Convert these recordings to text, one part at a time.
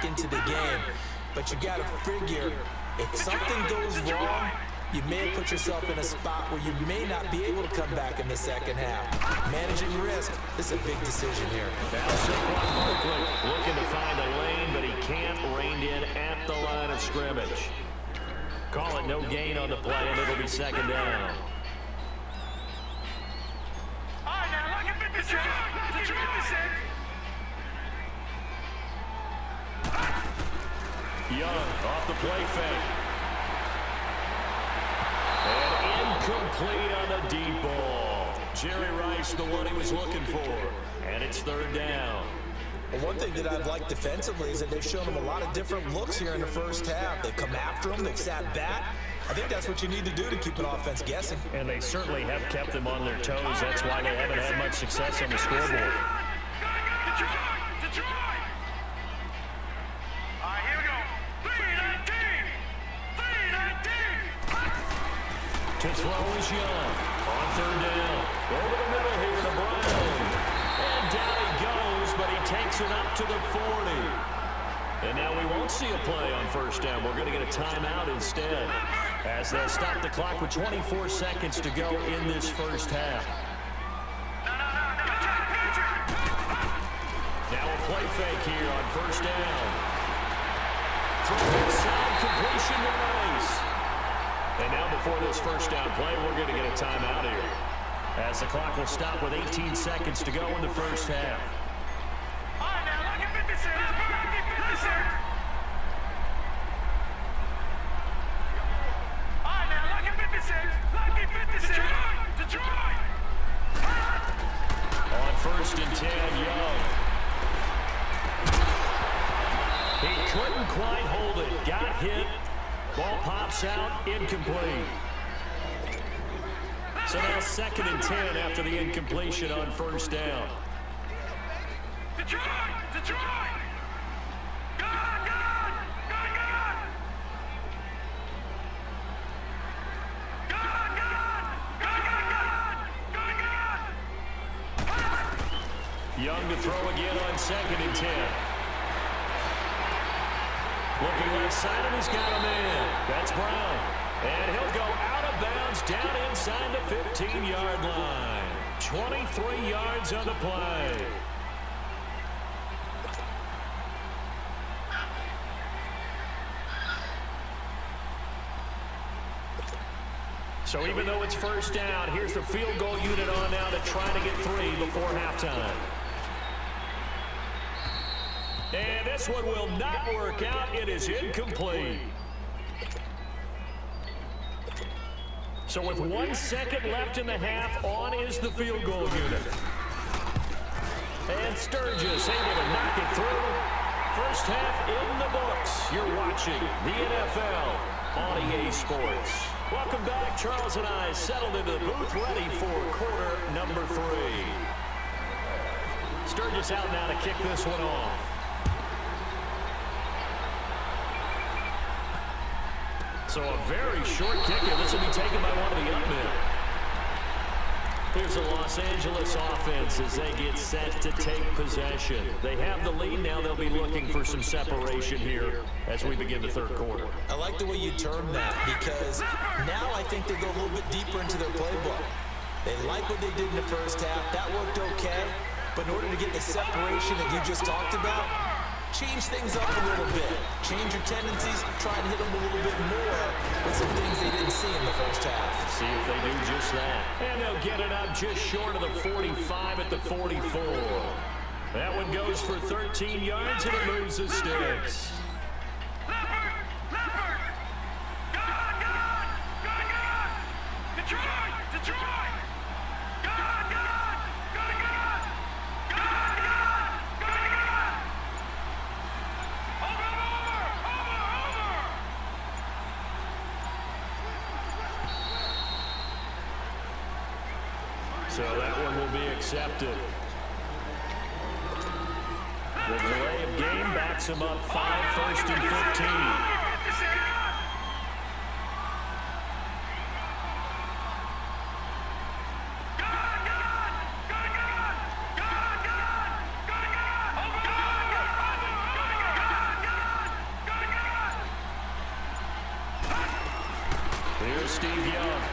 back into the game. But you got to figure, if something goes wrong, you may have put yourself in a spot where you may not be able to come back in the second half. Managing risk, this is a big decision here. Now Saquon Barkley looking to find a lane, but he can't rein in at the line of scrimmage. Call it no gain on the play, and it'll be second down. Young off the play fake. And incomplete on the deep ball. Jerry Rice, the one he was looking for. And it's third down. Well, one thing that I've liked defensively is that they've shown him a lot of different looks here in the first half. They've come after him. They've sat back. I think that's what you need to do to keep an offense guessing. And they certainly have kept them on their toes. That's why they haven't had much success on the scoreboard. To throw is Young. On third down. Over the middle here to Brown. And down he goes, but he takes it up to the 40. And now we won't see a play on first down. We're going to get a timeout instead, as they'll stop the clock with 24 seconds to go in this first half. Now a play fake here on first down. Throw inside, completion to Rice. And now before this first down play, we're going to get a timeout here, as the clock will stop with 18 seconds to go in the first half. On first and 10, Young. He couldn't quite hold it. Got hit. Ball pops out, incomplete. So now second and 10 after the incompletion on first down. Young to throw again on second and 10. Looking left side, and he's got a man. That's Brown. And he'll go out of bounds down inside the 15-yard line. 23 yards on the play. So even though it's first down, here's the field goal unit on now to try to get 3 before halftime. And this one will not work out. It is incomplete. So with 1 second left in the half, on is the field goal unit. And Sturgis able to knock it through. First half in the books. You're watching the NFL on EA Sports. Welcome back. Charles and I settled into the booth, ready for quarter number 3. Sturgis out now to kick this one off. So a very short kick, and this will be taken by one of the young men. Here's the Los Angeles offense as they get set to take possession. They have the lead now. They'll be looking for some separation here as we begin the third quarter. I like the way you term that, because now I think they go a little bit deeper into their playbook. They like what they did in the first half. That worked okay. But in order to get the separation that you just talked about, change things up a little bit. Change your tendencies. Try and hit them a little bit more with some things they didn't see in the first half. See if they do just that. And they'll get it up just short of the 45 at the 44. That one goes for 13 yards, and it moves the sticks. So that one will be accepted. The delay of game backs him up 5, first and 15. Steve Young.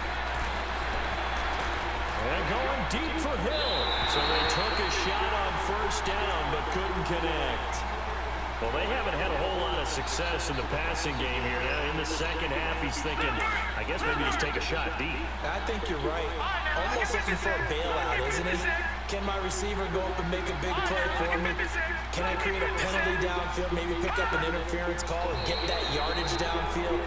And going deep for Hill. So they took a shot on first down, but couldn't connect. Well, they haven't had a whole lot of success in the passing game here. Now, in the second half, he's thinking, I guess maybe just take a shot deep. I think you're right. Almost looking for a bailout, isn't he? Can my receiver go up and make a big play for me? Can I create a penalty downfield, maybe pick up an interference call and get that yardage downfield?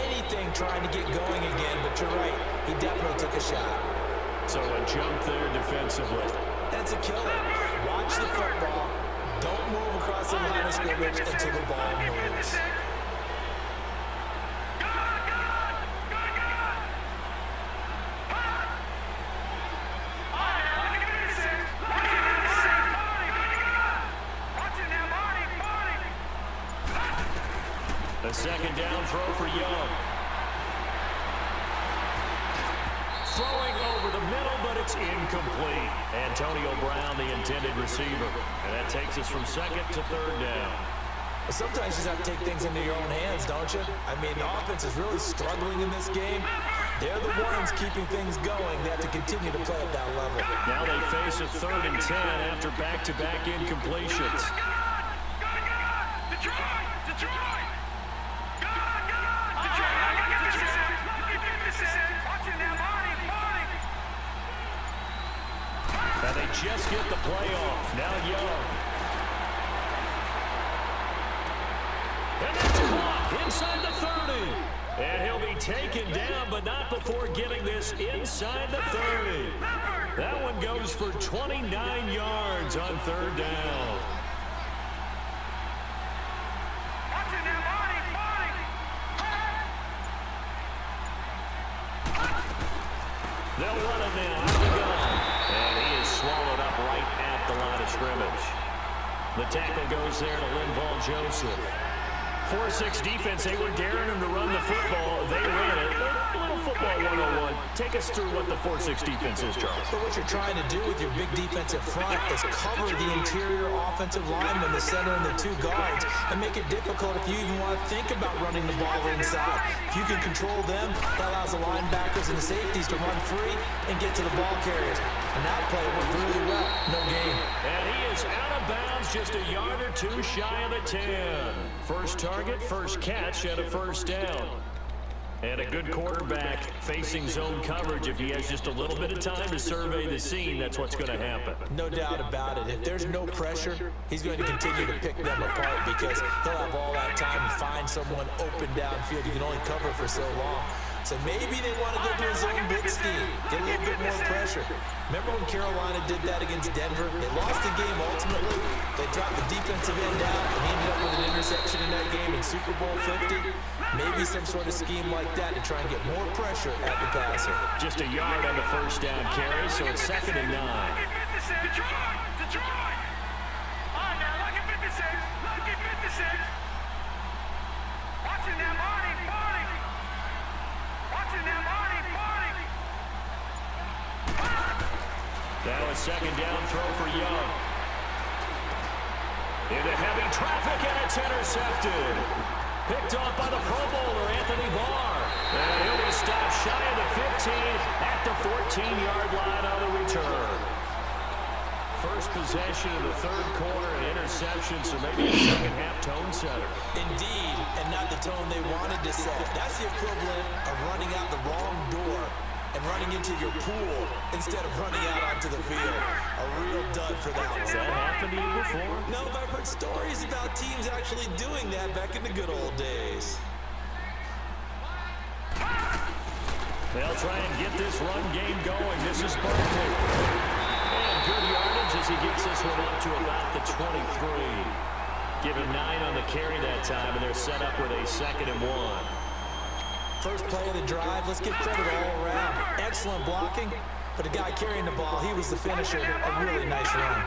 Anything trying to get going again, but you're right. He definitely took a shot. So a jump there defensively. That's a killer. Watch the football. Don't move across the line of scrimmage until the ball moves. A second down throw for Young. Throwing over the middle, but it's incomplete. Antonio Brown, the intended receiver. And that takes us from second to third down. Well, sometimes you just have to take things into your own hands, don't you? I mean, the offense is really struggling in this game. They're the ones keeping things going. They have to continue to play at that level. Now they face a 3rd and 10 after back-to-back incompletions. And they just get the play off. Now Young. And it's caught inside the 30. And he'll be taken down, but not before getting this inside the 30. That one goes for 29 yards on 3rd down. They'll run it now. Out the gun. And he is swallowed up right at the line of scrimmage. The tackle goes there to Linval Joseph. 4-6 defense, they were daring him to run the football. They ran it. A little football 101. Take us through what the 4-6 defense is, Charles. So what you're trying to do with your big defensive front is cover the interior offensive lineman, the center, and the 2 guards, and make it difficult if you even want to think about running the ball inside. If you can control them, that allows the linebackers and the safeties to run free and get to the ball carriers. And that play worked really well. No gain. And he is out of bounds, just a yard or 2 shy of the 10. First target, first catch, and a first down. And a good quarterback facing zone coverage. If he has just a little bit of time to survey the scene, that's what's going to happen. No doubt about it. If there's no pressure, he's going to continue to pick them apart because he'll have all that time to find someone open downfield. You can only cover for so long. So maybe they want to go to a zone blitz scheme, get a little bit more pressure. Remember when Carolina did that against Denver? They lost the game ultimately. They dropped the defensive end out and he ended up with an interception in that game in Super Bowl 50. Maybe some sort of scheme like that to try and get more pressure at the passer. Just a yard on the first down carry, so it's 2nd and 9. Now a 2nd down throw for Young. Into heavy traffic, and it's intercepted. Picked off by the Pro Bowler, Anthony Barr. And he'll be stopped shy of the 15 at the 14-yard line on the return. First possession of the 3rd quarter, an interception, so maybe a second-half tone setter. Indeed, and not the tone they wanted to set. That's the equivalent of running out the wrong door and running into your pool instead of running out onto the field. A real dud for that one. Has that happened to you before? No, but I've heard stories about teams actually doing that back in the good old days. They'll try and get this run game going. This is Barkley. And good yardage as he gets this one up to about the 23. Give him 9 on the carry that time, and they're set up with a 2nd and 1. First play of the drive, let's give credit all around. Excellent blocking, but the guy carrying the ball, he was the finisher. A really nice run.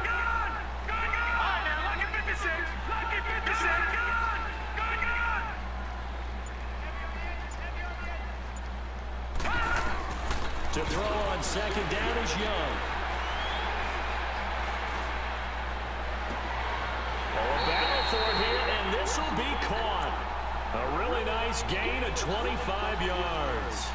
To throw on 2nd down is Young. A battle for it here, and this will be caught. A really nice gain of 25 yards.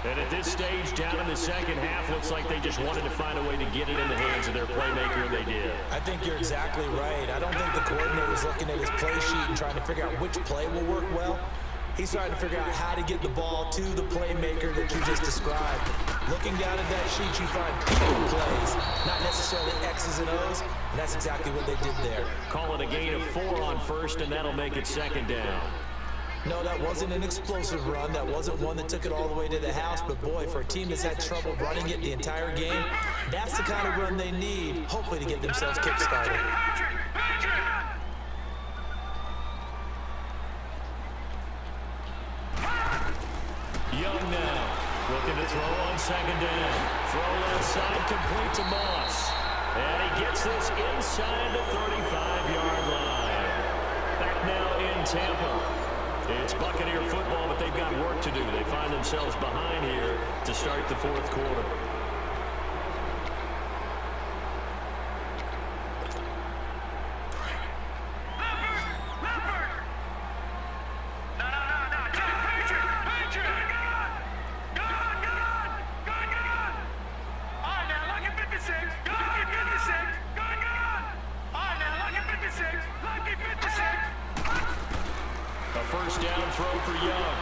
And at this stage, down in the second half, looks like they just wanted to find a way to get it in the hands of their playmaker, and they did. I think you're exactly right. I don't think the coordinator's looking at his play sheet and trying to figure out which play will work well. He's trying to figure out how to get the ball to the playmaker that you just described. Looking down at that sheet, you find people plays, not necessarily X's and O's, and that's exactly what they did there. Call it a gain of 4 on first, and that'll make it second down. No, that wasn't an explosive run. That wasn't one that took it all the way to the house. But, boy, for a team that's had trouble running it the entire game, that's the kind of run they need, hopefully, to get themselves kick-started. Young now, looking to throw on second down. Throw left side, complete to Moss. And he gets this inside the 35-yard line. Back now in Tampa. It's Buccaneer football, but they've got work to do. They find themselves behind here to start the fourth quarter. First down throw for Young.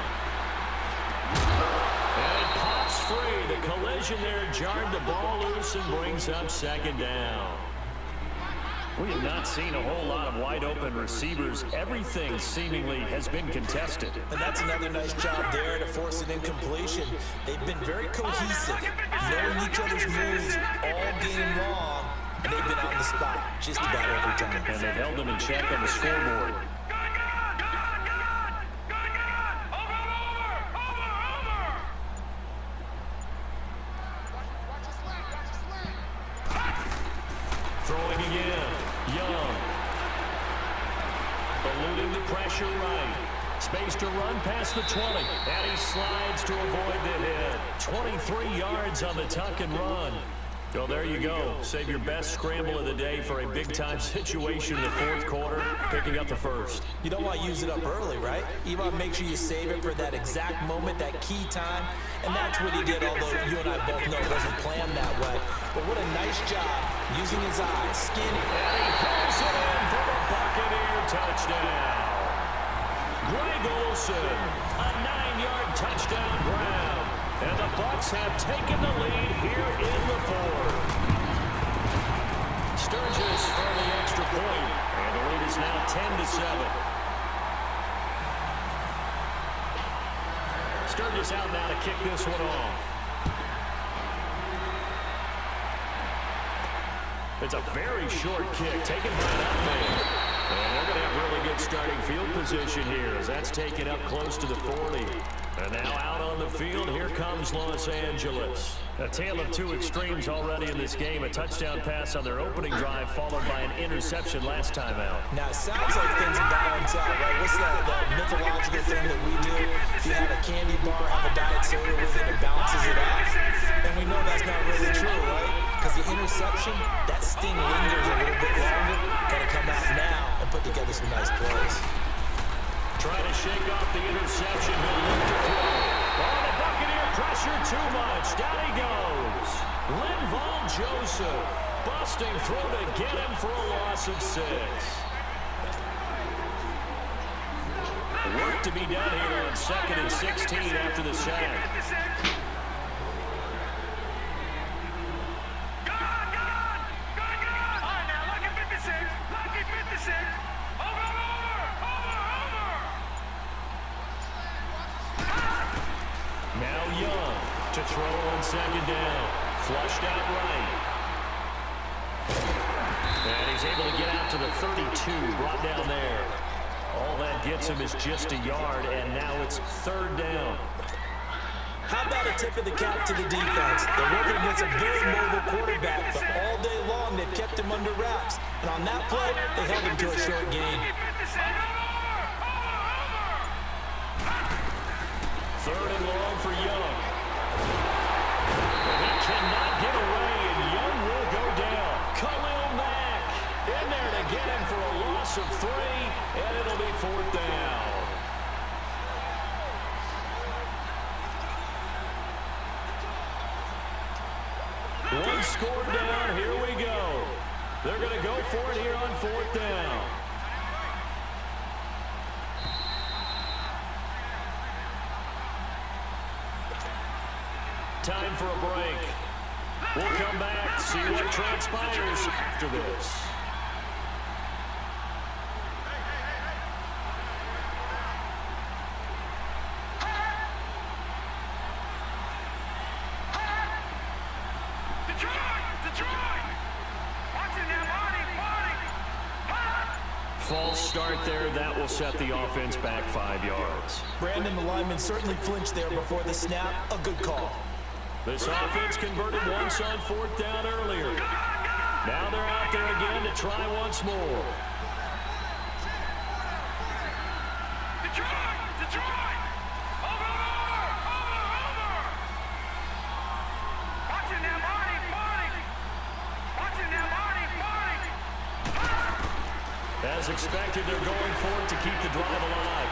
And it pops free. The collision there jarred the ball loose and brings up second down. We have not seen a whole lot of wide open receivers. Everything seemingly has been contested. And that's another nice job there to force an incompletion. They've been very cohesive, knowing each other's moves all game long, and they've been on the spot just about every time. And they've held them in check on the scoreboard. Throwing again. Young. Eluding the pressure right. Space to run past the 20. And he slides to avoid the hit. 23 yards on the tuck and run. Well, there you go. Save your best scramble of the day for a big-time situation in the fourth quarter, picking up the first. You don't want to use it up early, right? You want to make sure you save it for that exact moment, that key time. And that's what he did, although you and I both know it wasn't planned that way. But what a nice job using his eyes, skin. And he pulls it in for the Buccaneer touchdown. Greg Olsen, a 9-yard touchdown grab. And the Bucs have taken the lead here in the fourth. Sturgis for the extra point. And the lead is now 10-7. Sturgis out now to kick this one off. It's a very short kick taken by an up-man. And they're going to have really good starting field position here as that's taken up close to the 40. And now out on the field, here comes Los Angeles. A tale of two extremes already in this game. A touchdown pass on their opening drive, followed by an interception last time out. Now, it sounds like things balance out, right? What's that mythological thing that we do? If you have a candy bar, have a diet soda with it, it balances it out. And we know that's not really true, right? Because the interception, that sting lingers a little bit longer. Got to come out now and put together some nice plays. Trying to shake off the interception. He'll look to throw. Oh, the Buccaneer pressure too much. Down he goes. Linval Joseph busting through to get him for a loss of 6. Work to be done here on 2nd and 16 after the sack. Now Young to throw on second down. Flushed out right. And he's able to get out to the 32. Brought down there. All that gets him is just a yard, and now it's 3rd down. How about a tip of the cap to the defense? They're working against a very mobile quarterback, but all day long they've kept him under wraps. And on that play, they held him to a short gain. 3rd and long for Young. He cannot get away, and Young will go down. Khalil Mack in there to get him for a loss of 3, and it'll be 4th down. score down. Here we go. They're going to go for it here on 4th down. Time for a break. We'll come back, see what transpires after this. False start there. That will set the offense back 5 yards. Brandon, the lineman certainly flinched there before the snap. A good call. This offense converted once on 4th down earlier. Now they're out there again to try once more. Detroit! Over! Watching that Marty! Watching that Marty! As expected, they're going for it to keep the drive alive.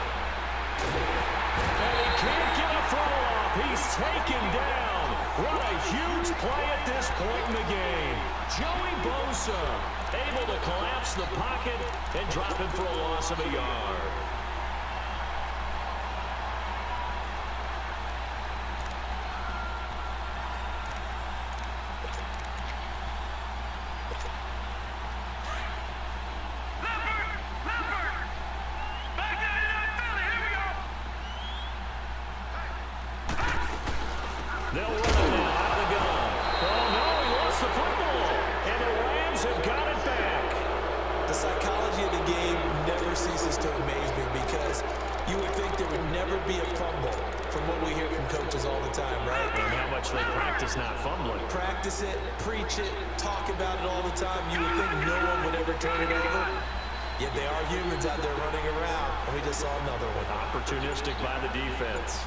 And he can't get a throw off. He's taken down. What a huge play at this point in the game. Joey Bosa able to collapse the pocket and drop him for a loss of a yard. They'll run it now out of the gun. Oh, no, he lost the football. And the Rams have got it back. The psychology of the game never ceases to amaze me because you would think there would never be a fumble from what we hear from coaches all the time, right? And how much they practice not fumbling. Practice it, preach it, talk about it all the time. You would think no one would ever turn it over. Yet they are humans out there running around, and we just saw another one. Opportunistic by the defense.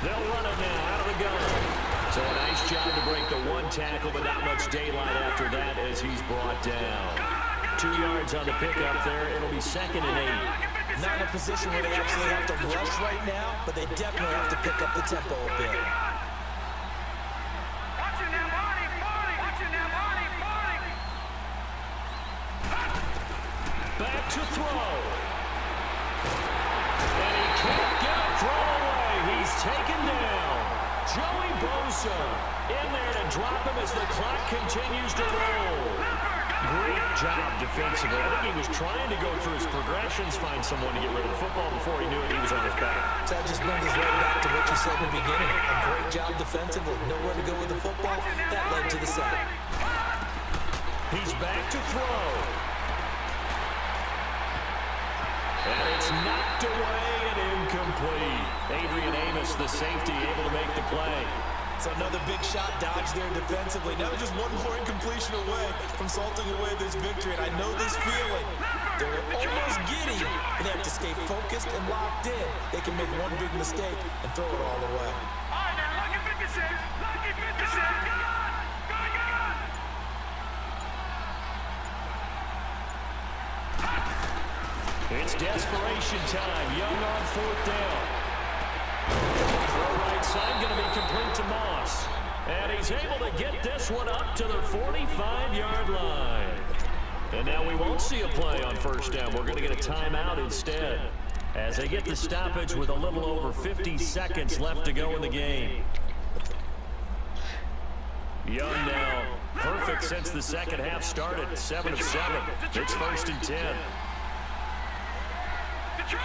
They'll run it now out of the gun. So a nice job to break the one tackle, but not much daylight after that as he's brought down. 2 yards on the pickup there. It'll be 2nd and 8. Not in a position where they absolutely have to rush right now, but they definitely have to pick up the tempo a bit. Watching that Marty! Back to throw. And he can't get a throw away. He's taken down. Joey Bosa in there to drop him as the clock continues to roll. Great job defensively. I think he was trying to go through his progressions, find someone to get rid of the football. Before he knew it, he was on his back. So that just brings us right back to what you said in the beginning. A great job defensively. Nowhere to go with the football. That led to the sack. He's back to throw. And it's knocked away and incomplete. Adrian Amos, the safety, able to make the play. So another big shot dodged there defensively. Now just one more incompletion away from salting away this victory. And I know this feeling. They're almost giddy, but they have to stay focused and locked in. They can make one big mistake and throw it all away. All right, now, lucky 56. Lucky 56. Go! It's desperation time. Young on 4th down. Throw right side going to be complete to Moss. And he's able to get this one up to the 45-yard line. And now we won't see a play on 1st down. We're going to get a timeout instead as they get the stoppage with a little over 50 seconds left to go in the game. Young now perfect since the second half started. 7 of 7. It's 1st and 10. Detroit!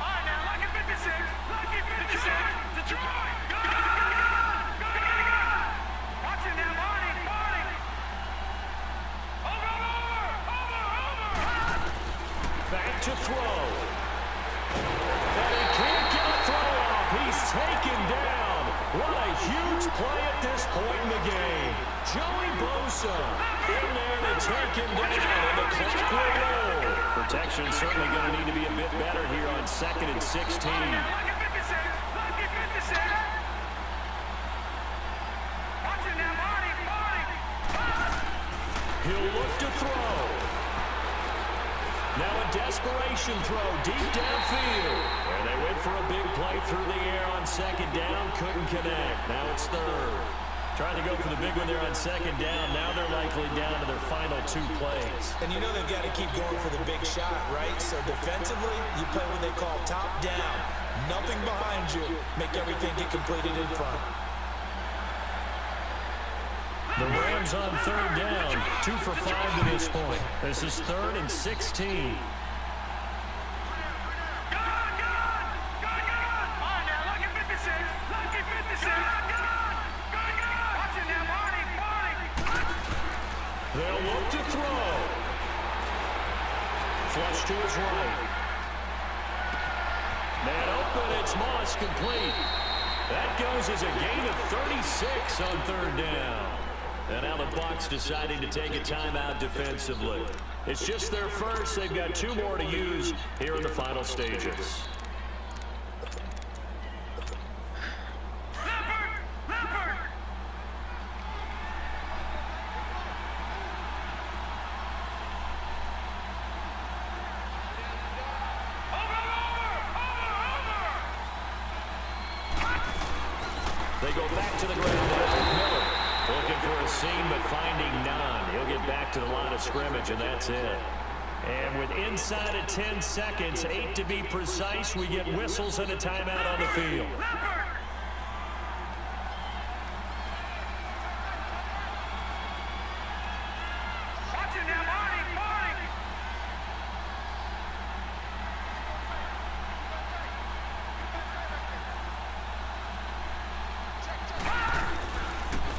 All right, now, lucky 56. Lucky 56. Detroit! Go! Watching that Marty! Over! Back to throw. And he can't get a throw off. He's taken down. What a huge play at this point in the game. Joey Bosa in there to take him down, and the clock will roll. Protection certainly going to need to be a bit better here on 2nd and 16. Lucky 56. Lucky 56. Watching that Marty! He'll look to throw. Now a desperation throw deep downfield. And they went for a big play through the air on second down. Couldn't connect. Now it's third. Trying to go for the big one there on second down. Now they're likely down to their final 2 plays. And you know they've got to keep going for the big shot, right? So defensively, you play what they call top down. Nothing behind you. Make everything get completed in front. The Rams on third down. 2 for 5 to this point. This is 3rd and 16. They'll look to throw. Flush to his right. Man open, it's Moss, complete. That goes as a gain of 36 on third down. And now the Bucs deciding to take a timeout defensively. It's just their first. They've got 2 more to use here in the final stages. They go back to the ground now with Miller. Looking for a seam, but finding none. He'll get back to the line of scrimmage, and that's it. And with inside of 10 seconds, 8 to be precise, we get whistles and a timeout on the field.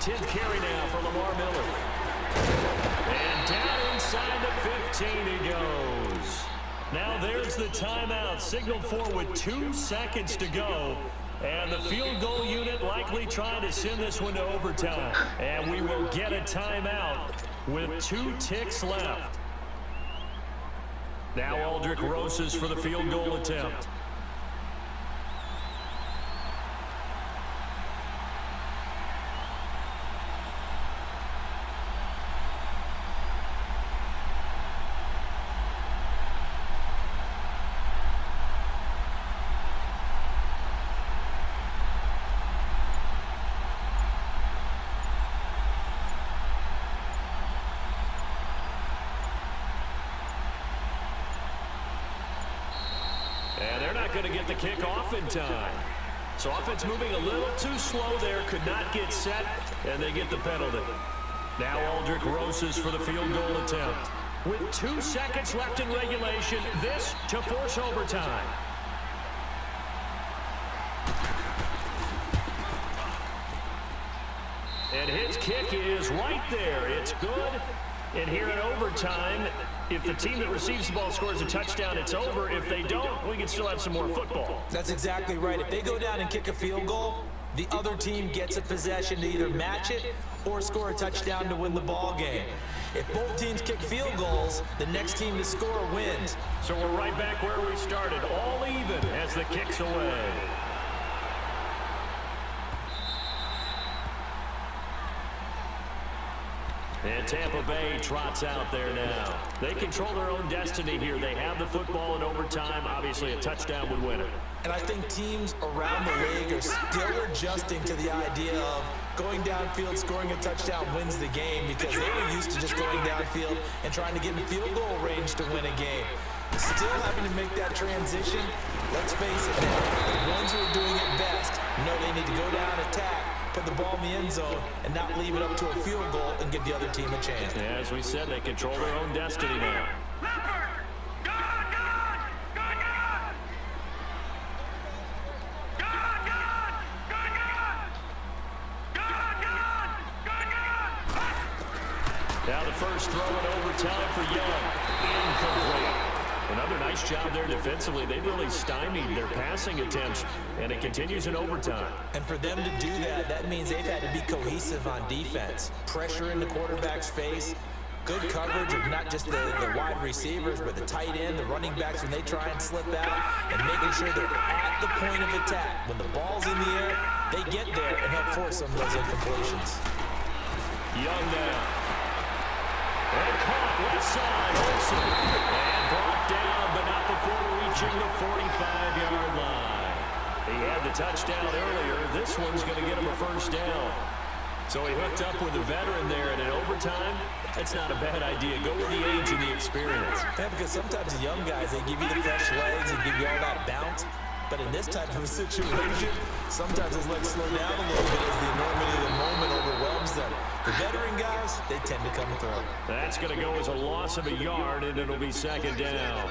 Tenth carry now for Lamar Miller. And down inside the 15 he goes. Now there's the timeout signaled for with 2 seconds to go. And the field goal unit likely trying to send this one to overtime. And we will get a timeout with 2 ticks left. Now Aldrich Rosas for the field goal attempt. Going to get the kick off in time. So offense moving a little too slow there, could not get set, and they get the penalty. Now Aldrich Rosas for the field goal attempt. With 2 seconds left in regulation, this to force overtime. And his kick is right there. It's good. And here in overtime, if the team that receives the ball scores a touchdown, it's over. If they don't, we can still have some more football. That's exactly right. If they go down and kick a field goal, the other team gets a possession to either match it or score a touchdown to win the ball game. If both teams kick field goals, the next team to score wins. So we're right back where we started, all even as the kick's away. And Tampa Bay trots out there now. They control their own destiny here. They have the football in overtime. Obviously, a touchdown would win it. And I think teams around the league are still adjusting to the idea of going downfield, scoring a touchdown wins the game, because they were used to just going downfield and trying to get in field goal range to win a game. Still having to make that transition. Let's face it now, the ones who are doing it best know they need to go down, attack, put the ball in the end zone, and not leave it up to a field goal and give the other team a chance. Yeah, as we said, they control their own destiny now. Now the first throw in overtime for Young. Incomplete. Another nice job there defensively. They've really stymied their passing attempts, and it continues in overtime. And for them to do that, that means they've had to be cohesive on defense. Pressure in the quarterback's face, good coverage of not just the wide receivers, but the tight end, the running backs when they try and slip out, and making sure they're at the point of attack. When the ball's in the air, they get there and help force some of those incompletions. Young now. And caught left side also. And brought down, but not before reaching the 45-yard line. He had the touchdown earlier. This one's going to get him a first down. So he hooked up with a veteran there, and in overtime, that's not a bad idea. Go with the age and the experience. Yeah, because sometimes the young guys, they give you the fresh legs and give you all that bounce. But in this type of a situation, sometimes his legs slow down a little bit as the enormity of the moment overwhelms them. The veteran guys, they tend to come through. That's going to go as a loss of a yard, and it'll be second down.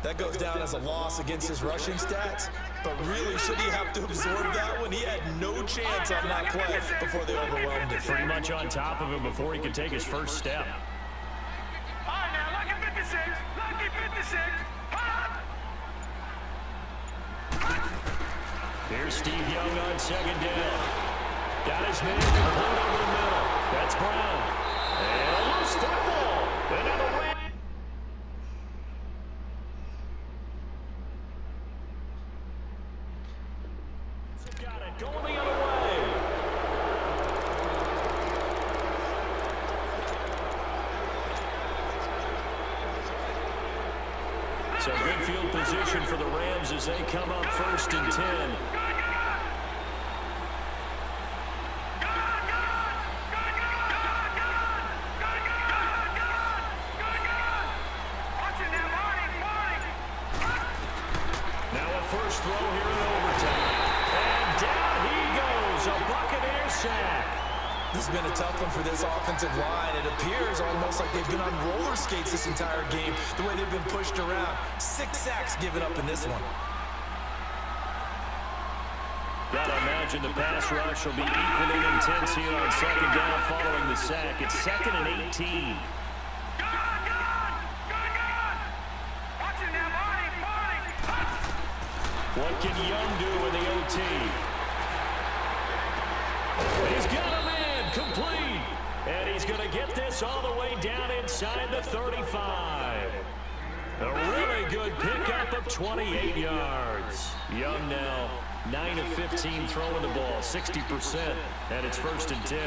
That goes down as a loss against his rushing stats. But really, should he have to absorb that one? He had no chance on that play before they overwhelmed him. Pretty much on top of him before he could take his first step. All right, now, lucky 56. Lucky 56. Here's Steve Young on second down. Got his man complete over the middle. That's Brown. And a loose football. And now the Rams. Got it. Going the other way. So good field position for the Rams as they come up 1st and 10. Now a first throw here in overtime. And down he goes. A Buccaneer sack. This has been a tough one for this offensive line. It appears almost like they've been on roller skates this entire game, the way they've been pushed around. 6 sacks given up in this one. Gotta imagine the pass rush will be equally intense here on second down following the sack. It's 2nd and 18. What can Young do in the OT? He's got him in, complete. And he's going to get this all the way down inside the 35. A really good pickup of 28 yards. Young now 9 of 15 throwing the ball, 60%, and it's 1st and 10.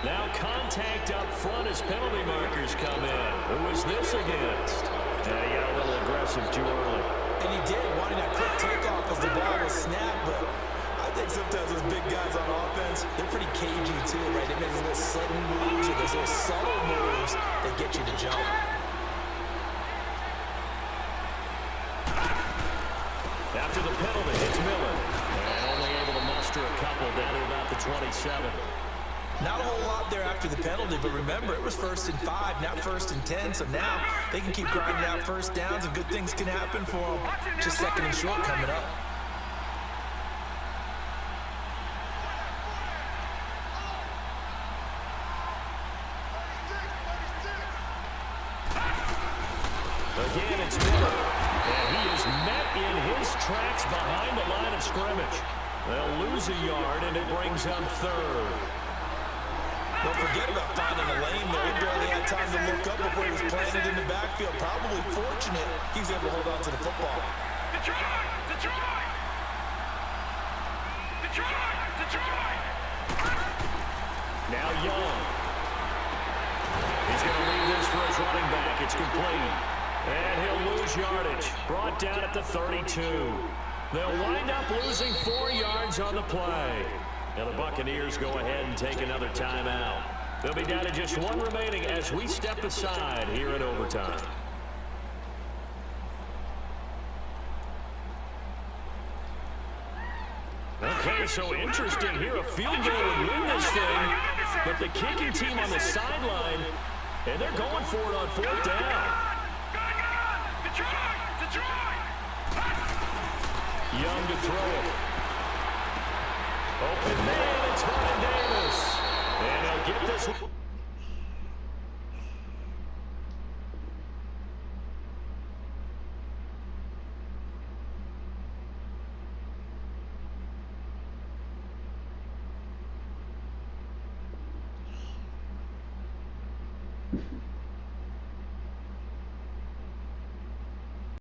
Now contact up front as penalty markers come in. Who is this against? He got a little aggressive too early. And he did, wanting that quick takeoff as the ball was snapped, but I think sometimes those big guys on offense, they're pretty cagey too, right? They make those little sudden moves or those little subtle moves that get you to jump. After the penalty, it's Miller. And only able to muster a couple down to about the 27. Not a whole lot there after the penalty, but remember, it was 1st and 5, not 1st and 10, so now they can keep grinding out first downs and good things can happen for them. Just 2nd and short coming up. Again, it's Miller. And he is met in his tracks behind the line of scrimmage. They'll lose a yard, and it brings up 3rd. Don't forget about finding a lane there. He barely had time to look up before he was planted in the backfield. Probably fortunate he was able to hold on to the football. Detroit! Detroit! Detroit! Detroit! Now Young. He's going to leave this for his running back. It's complete. And he'll lose yardage. Brought down at the 32. They'll wind up losing 4 yards on the play. Now the Buccaneers go ahead and take another timeout. They'll be down to just 1 remaining as we step aside here in overtime. Okay, so interesting here. A field goal would win this thing, but the kicking team on the sideline, and they're going for it on 4th down. Detroit! Detroit! Young to throw it. Open man, it's Vernon Davis. And he'll get this one.